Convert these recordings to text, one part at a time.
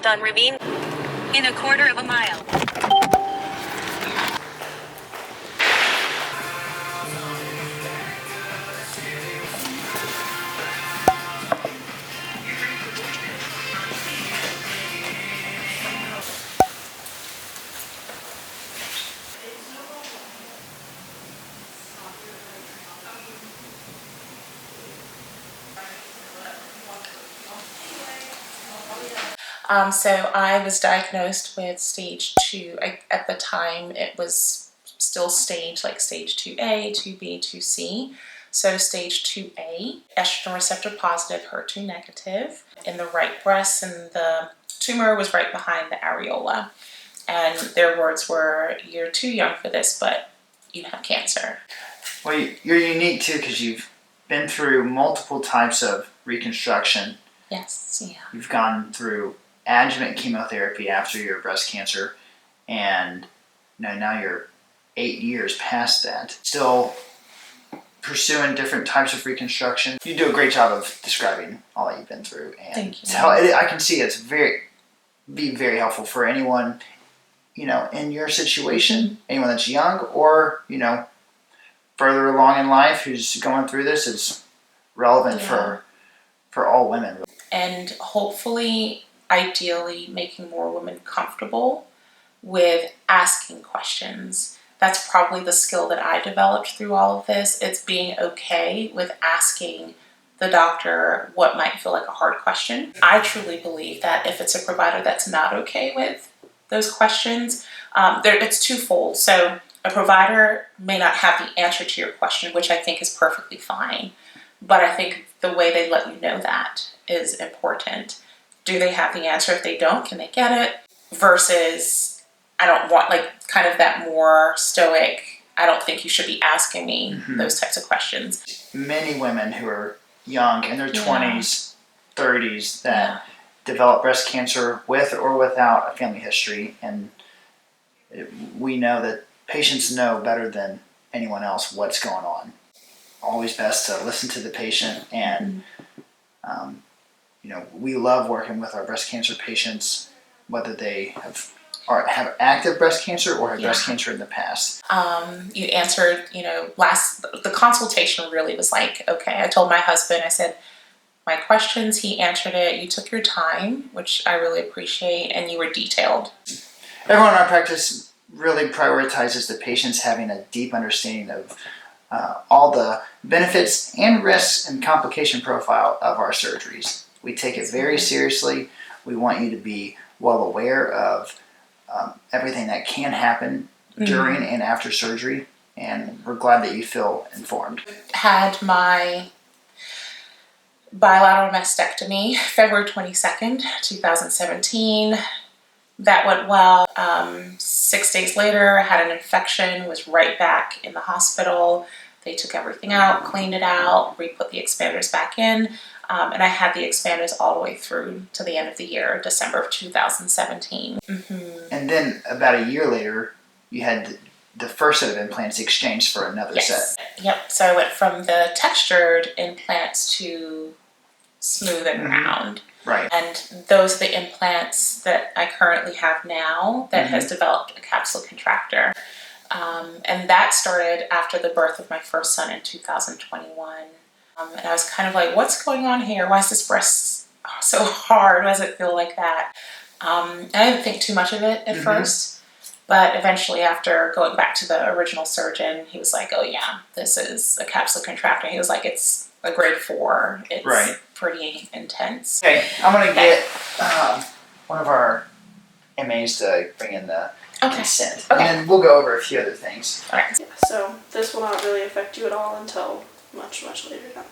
on ravine in a quarter of a mile. So I was diagnosed with stage 2. At the time, it was still stage 2A, 2B, 2C. So stage 2A, estrogen receptor positive, HER2 negative in the right breast, and the tumor was right behind the areola. And their words were, "You're too young for this, but you have cancer." Well, you're unique too because you've been through multiple types of reconstruction. Yes, yeah. You've gone through adjuvant chemotherapy after your breast cancer, and now you're 8 years past that, still pursuing different types of reconstruction. You do a great job of describing all that you've been through, and thank you. I can see it's be very helpful for anyone, in your situation, anyone that's young or further along in life who's going through this. It's relevant for all women. And hopefully, ideally, making more women comfortable with asking questions. That's probably the skill that I developed through all of this. It's being okay with asking the doctor what might feel like a hard question. I truly believe that if it's a provider that's not okay with those questions, it's twofold. So a provider may not have the answer to your question, which I think is perfectly fine. But I think the way they let you know that is important. Do they have the answer? If they don't, can they get it? Versus, I don't want kind of that more stoic, I don't think you should be asking me those types of questions. Many women who are young, in their 20s, 30s, that develop breast cancer with or without a family history. And we know that patients know better than anyone else what's going on. Always best to listen to the patient, and we love working with our breast cancer patients, whether they have active breast cancer or have breast cancer in the past. You answered, the consultation really was okay. I told my husband, I said, my questions, he answered it. You took your time, which I really appreciate, and you were detailed. Everyone in our practice really prioritizes the patients having a deep understanding of all the benefits and risks and complication profile of our surgeries. We take it very seriously. We want you to be well aware of everything that can happen during and after surgery, and we're glad that you feel informed. Had my bilateral mastectomy February 22nd, 2017. That went well. 6 days later, I had an infection, was right back in the hospital. They took everything out, cleaned it out, re-put the expanders back in, and I had the expanders all the way through to the end of the year, December of 2017. And then about a year later, you had the first set of implants exchanged for another set. Yep, so I went from the textured implants to smooth and round. Right. And those are the implants that I currently have now that has developed a capsular contractor. And that started after the birth of my first son in 2021. And I was kind of like, what's going on here? Why is this breast so hard? Why does it feel like that? I didn't think too much of it at first. But eventually, after going back to the original surgeon, he was like, oh yeah, this is a capsular contractor. He was like, it's a grade 4. It's pretty intense. Okay, I'm going to get one of our MAs to bring in the consent. And then we'll go over a few other things. All right. Yeah, so this will not really affect you at all until much, much later now.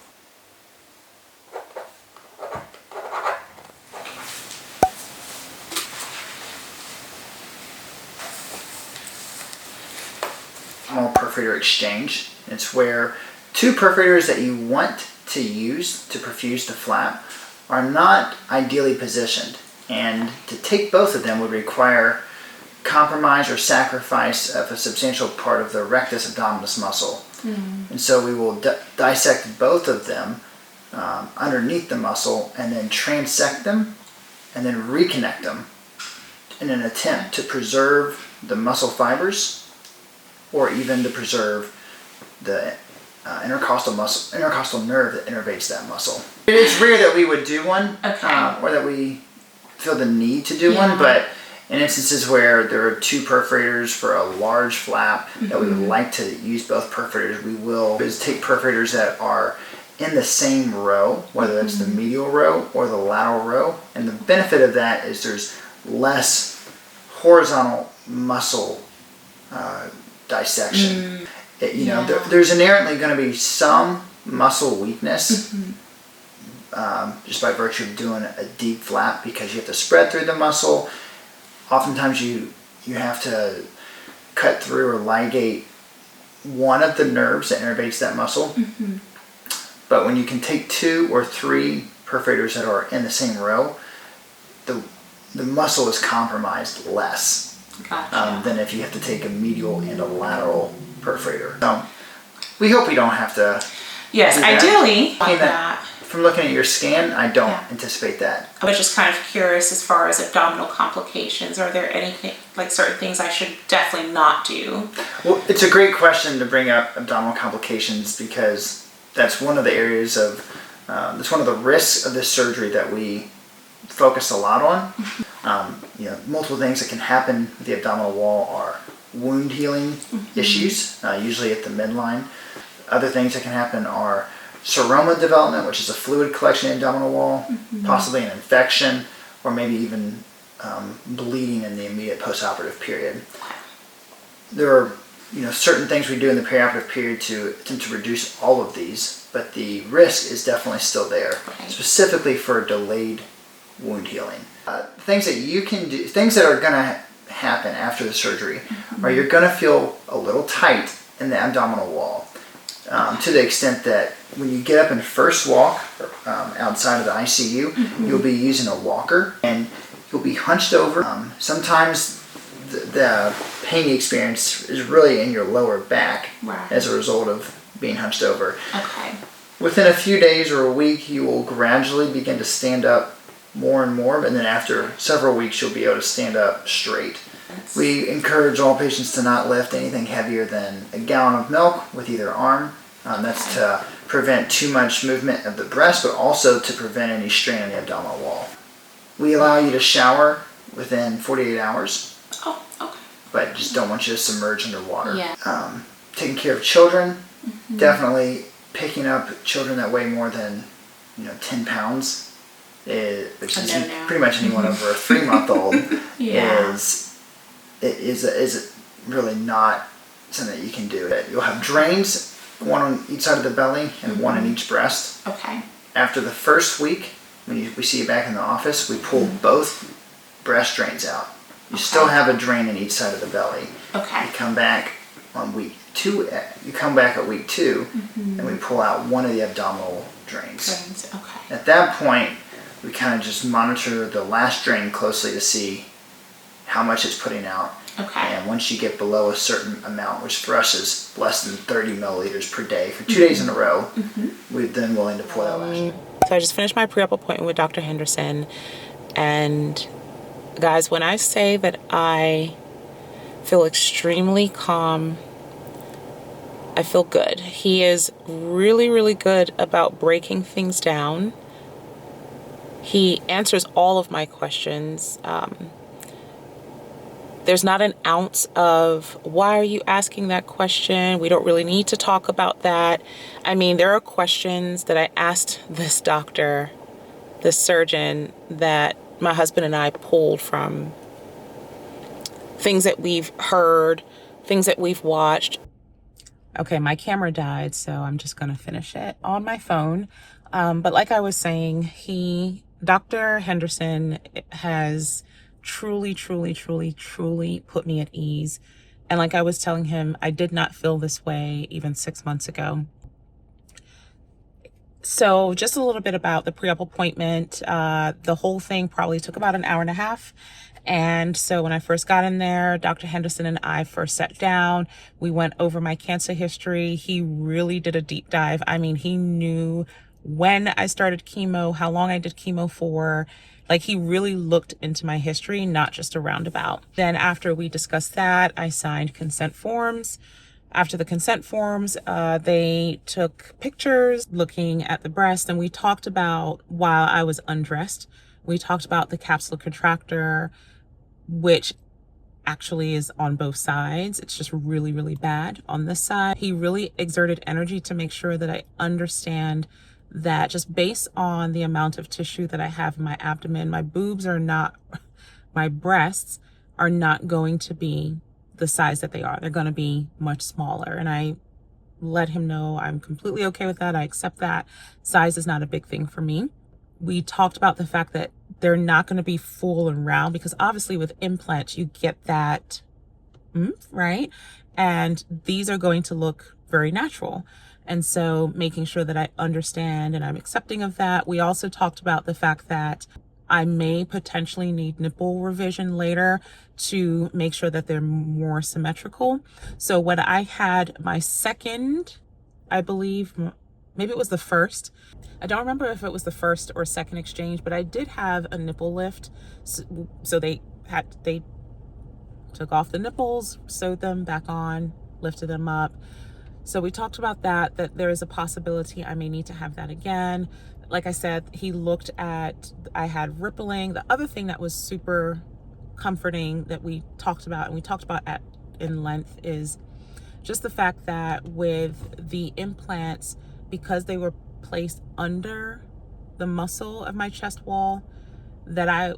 Perforator exchange. It's where two perforators that you want to use to perfuse the flap are not ideally positioned, and to take both of them would require compromise or sacrifice of a substantial part of the rectus abdominis muscle. And so we will dissect both of them underneath the muscle and then transect them and then reconnect them in an attempt to preserve the muscle fibers, or even to preserve the intercostal nerve that innervates that muscle. It's rare that we would do one, or that we feel the need to do one, but in instances where there are two perforators for a large flap that we would like to use both perforators, we will take perforators that are in the same row, whether that's the medial row or the lateral row. And the benefit of that is there's less horizontal muscle dissection. There's inherently going to be some muscle weakness just by virtue of doing a deep flap, because you have to spread through the muscle. Oftentimes you have to cut through or ligate one of the nerves that innervates that muscle. But when you can take 2 or 3 perforators that are in the same row, the muscle is compromised less than if you have to take a medial and a lateral perforator. So we hope we don't have to. Yes, ideally. From looking at your scan, I don't anticipate that. I was just kind of curious as far as abdominal complications. Are there anything, like certain things I should definitely not do? Well, it's a great question to bring up abdominal complications, because that's one of the areas of, that's one of the risks of this surgery that we focus a lot on. Multiple things that can happen with the abdominal wall are wound healing issues, usually at the midline. Other things that can happen are seroma development, which is a fluid collection in the abdominal wall, possibly an infection, or maybe even bleeding in the immediate postoperative period. There are certain things we do in the perioperative period to attempt to reduce all of these, but the risk is definitely still there, specifically for delayed wound healing. Things that you can do, things that are going to happen after the surgery, are you're going to feel a little tight in the abdominal wall, to the extent that when you get up and first walk outside of the ICU, you'll be using a walker and you'll be hunched over. Sometimes the pain you experience is really in your lower back as a result of being hunched over. Within a few days or a week, you will gradually begin to stand up more and more, and then after several weeks, you'll be able to stand up straight. We encourage all patients to not lift anything heavier than a gallon of milk with either arm. That's to prevent too much movement of the breast, but also to prevent any strain on the abdominal wall. We allow you to shower within 48 hours. But just don't want you to submerge underwater. Taking care of children, definitely picking up children that weigh more than 10 pounds, which is pretty much anyone over a 3-month-old, is really not something that you can do. You'll have drains, one on each side of the belly and one in each breast. After the first week, when we see you back in the office, we pull both breast drains out. You still have a drain in each side of the belly. You come back on week 2. You come back at week 2, and we pull out one of the abdominal drains. At that point, we kind of just monitor the last drain closely to see how much it's putting out. And once you get below a certain amount, which for us is less than 30 milliliters per day for 2 days in a row, we're then willing to pull that last drain. So I just finished my pre-op appointment with Dr. Henderson, and guys, when I say that I feel extremely calm, I feel good. He is really, really good about breaking things down. He answers all of my questions. There's not an ounce of, why are you asking that question? We don't really need to talk about that. I mean, there are questions that I asked this doctor, this surgeon, that my husband and I pulled from things that we've heard, things that we've watched. Okay, my camera died, so I'm just gonna finish it on my phone. But like I was saying, Dr. Henderson has truly put me at ease. And like I was telling him, I did not feel this way even 6 months ago. So just a little bit about the pre-op appointment. The whole thing probably took about an hour and a half. And so when I first got in there, Dr. Henderson and I first sat down. We went over my cancer history. He really did a deep dive. I mean, he knew when I started chemo, how long I did chemo for. Like, he really looked into my history, not just a roundabout. Then after we discussed that, I signed consent forms. After the consent forms, they took pictures looking at the breast, and we talked about, while I was undressed, we talked about the capsular contractor, which actually is on both sides. It's just really, really bad on this side. He really exerted energy to make sure that I understand that just based on the amount of tissue that I have in my abdomen, my boobs are not, my breasts are not going to be the size that they are. They're going to be much smaller. And I let him know I'm completely okay with that. I accept that. Size is not a big thing for me. We talked about the fact that they're not going to be full and round, because obviously with implants, you get that, right? And these are going to look very natural. And so making sure that I understand and I'm accepting of that. We also talked about the fact that I may potentially need nipple revision later to make sure that they're more symmetrical. So when I had my second, I believe, maybe it was the first, I don't remember if it was the first or second exchange, but I did have a nipple lift. So they took off the nipples, sewed them back on, lifted them up. So we talked about that there is a possibility I may need to have that again. Like I said, he looked at, I had rippling. The other thing that was super comforting that we talked about, and we talked about in length, is just the fact that with the implants, because they were placed under the muscle of my chest wall, that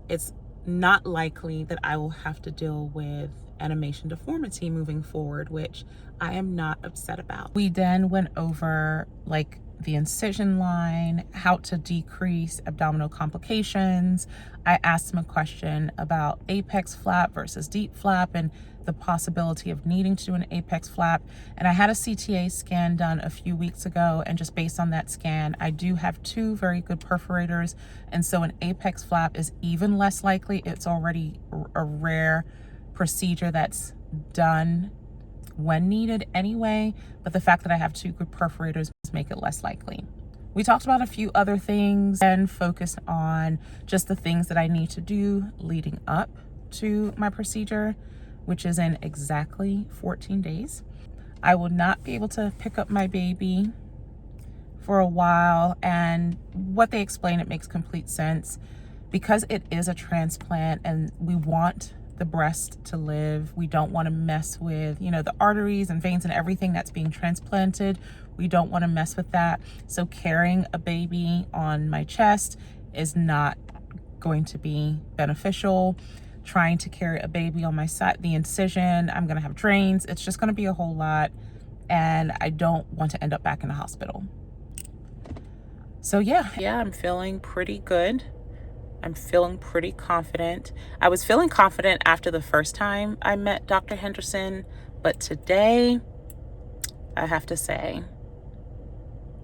it's not likely that I will have to deal with animation deformity moving forward, which I am not upset about. We then went over like the incision line, how to decrease abdominal complications. I asked him a question about apex flap versus deep flap and the possibility of needing to do an apex flap. And I had a CTA scan done a few weeks ago, and just based on that scan, I do have 2 very good perforators, and so an apex flap is even less likely. It's already a rare procedure that's done when needed anyway, but the fact that I have 2 good perforators make it less likely. We talked about a few other things and focused on just the things that I need to do leading up to my procedure, which is in exactly 14 days. I will not be able to pick up my baby for a while, and what they explain, it makes complete sense. Because it is a transplant and we want the breast to live, we don't want to mess with, the arteries and veins and everything that's being transplanted. We don't want to mess with that. So carrying a baby on my chest is not going to be beneficial. Trying to carry a baby on my side, the incision, I'm going to have drains. It's just going to be a whole lot, and I don't want to end up back in the hospital. So yeah, I'm feeling pretty good. I'm feeling pretty confident. I was feeling confident after the first time I met Dr. Henderson, but today I have to say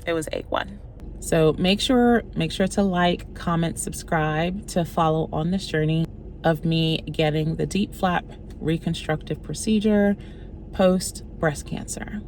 it was A1. So make sure to like, comment, subscribe to follow on this journey of me getting the deep flap reconstructive procedure post breast cancer.